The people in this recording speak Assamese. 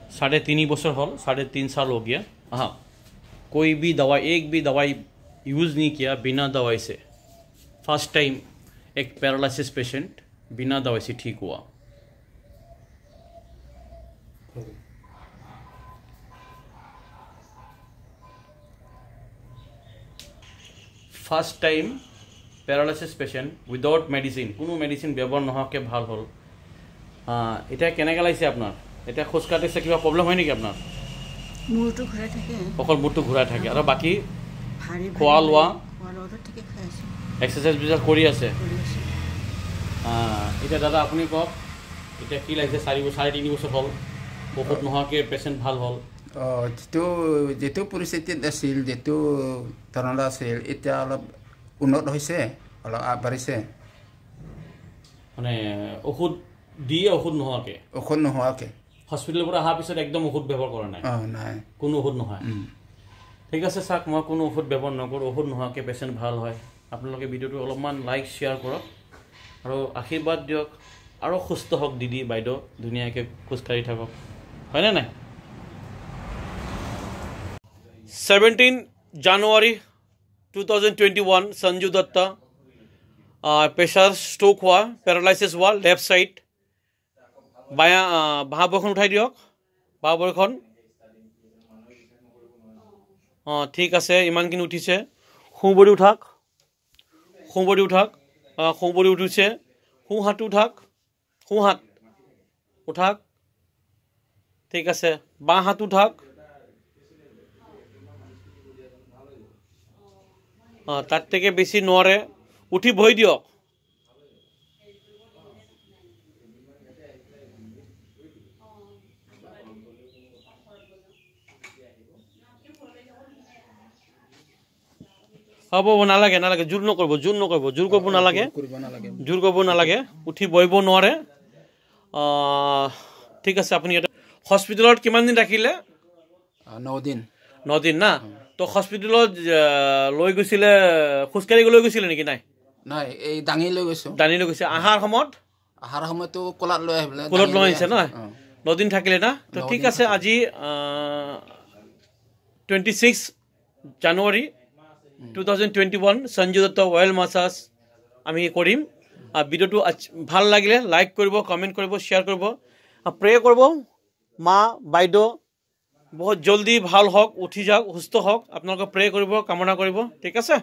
3.5 हॉल 3.5 साल हो गया। हाँ, कोई भी दवाई, एक भी दवाई यूज़ नहीं किया बिना दवाई से। फर्स्ट टाइम एक पैरालिसिस पेशेंट बिना दवाई से ठीक हुआ। First time paralysis patient without medicine, कोनो मेडिसिन व्यवहार नहोवाके ভাল হল। এটা কেনেকৈ লাগিছে আপোনাৰ? এটা খোজ কাটিছে, কিবা প্ৰব্লেম হয় নেকি আপোনাৰ? মূৰটো ঘূৰাই থাকে, অকল মূৰটো ঘূৰাই থাকে আৰু বাকী খোৱা লোৱা এক্সাৰচাইজ বিলাক কৰি আছে। এতিয়া দাদা আপুনি কওক, এতিয়া কি লাগিছে? 4.5 বছৰ হ'ল ঔষধ নোহোৱাকৈ পেচেণ্ট ভাল হ'ল। যেটো পৰিস্থিতিত আছিল, যেটো ধৰণৰ আছিল, এতিয়া অলপ উন্নত হৈছে, অলপ আগবাঢ়িছে। মানে ঔষধ দিয়ে, ঔষধ নোহোৱাকৈ হস্পিটেলৰ পৰা অহাৰ পিছত একদম ঔষধ ব্যৱহাৰ কৰা নাই? নাই, কোনো ঔষধ নহয়। ঠিক আছে চাওক, মই কোনো ঔষধ ব্যৱহাৰ নকৰোঁ, ঔষধ নোহোৱাকৈ পেচেণ্ট ভাল হয়। আপোনালোকে ভিডিঅ'টো অলপমান লাইক শ্বেয়াৰ কৰক আৰু আশীৰ্বাদ দিয়ক, আৰু সুস্থ হওক দিদি বাইদেউ, ধুনীয়াকৈ খোজকাঢ়ি থাকক, হয়নে নাই? 17 জানুৱাৰী 2021 সঞ্জু দত্তা প্ৰেছাৰ ষ্ট্ৰোক হোৱা, পেৰালাইচিছ হোৱা, লেফ্ট ছাইড বাঁয়া বাঁহ ভৰিখন উঠাই দিয়ক, বাঁহ ভৰিখন। ঠিক আছে, ইমানখিনি উঠিছে। সোঁ ভৰি উঠাক, সোঁ ভৰি উঠাক, সোঁ ভৰি উঠিছে। সোঁ হাতটো উঠাক, সোঁ হাত উঠাক, ঠিক আছে। বাঁ হাত উঠাক, তার থেকে বেশি নোৱাৰে, উঠি বহি দিয়ক। হ'ব নালাগে, নালাগে, জোৰ নকৰিব, জোৰ নকৰিব, জোৰ কৰিব নালাগে, জোৰ কৰিব নালাগে, উঠি বহিব নোৱাৰে। ঠিক আছে, আপুনি এটা হস্পিটেলত কিমান দিন ৰাখিলে? 9 দিন না? তো হস্পিটেলত লৈ গৈছিলে, খোজকাঢ়ি লৈ গৈছিলে নেকি? নাই, নাই, এই দাঙি লৈ গৈছোঁ। দাঙি লৈ গৈছে। অহাৰ সময়তো কোলাত লৈ আহিলে, কোলাত লৈ আহিছে নহয়? 9 দিন থাকিলে না? তো ঠিক আছে, আজি 26 জানুৱাৰী 2021 সঞ্জু দত্ত অয়েল মাছাজ আমি কৰিম। ভিডিঅ'টো ভাল লাগিলে লাইক কৰিব, কমেণ্ট কৰিব, শ্বেয়াৰ কৰিব, প্ৰে কৰিব। মা বাইদেউ বহুত জলদি ভাল হওক, উঠি যাওক, সুস্থ হওক, আপোনালোকে প্ৰে কৰিব, কামনা কৰিব। ঠিক আছে।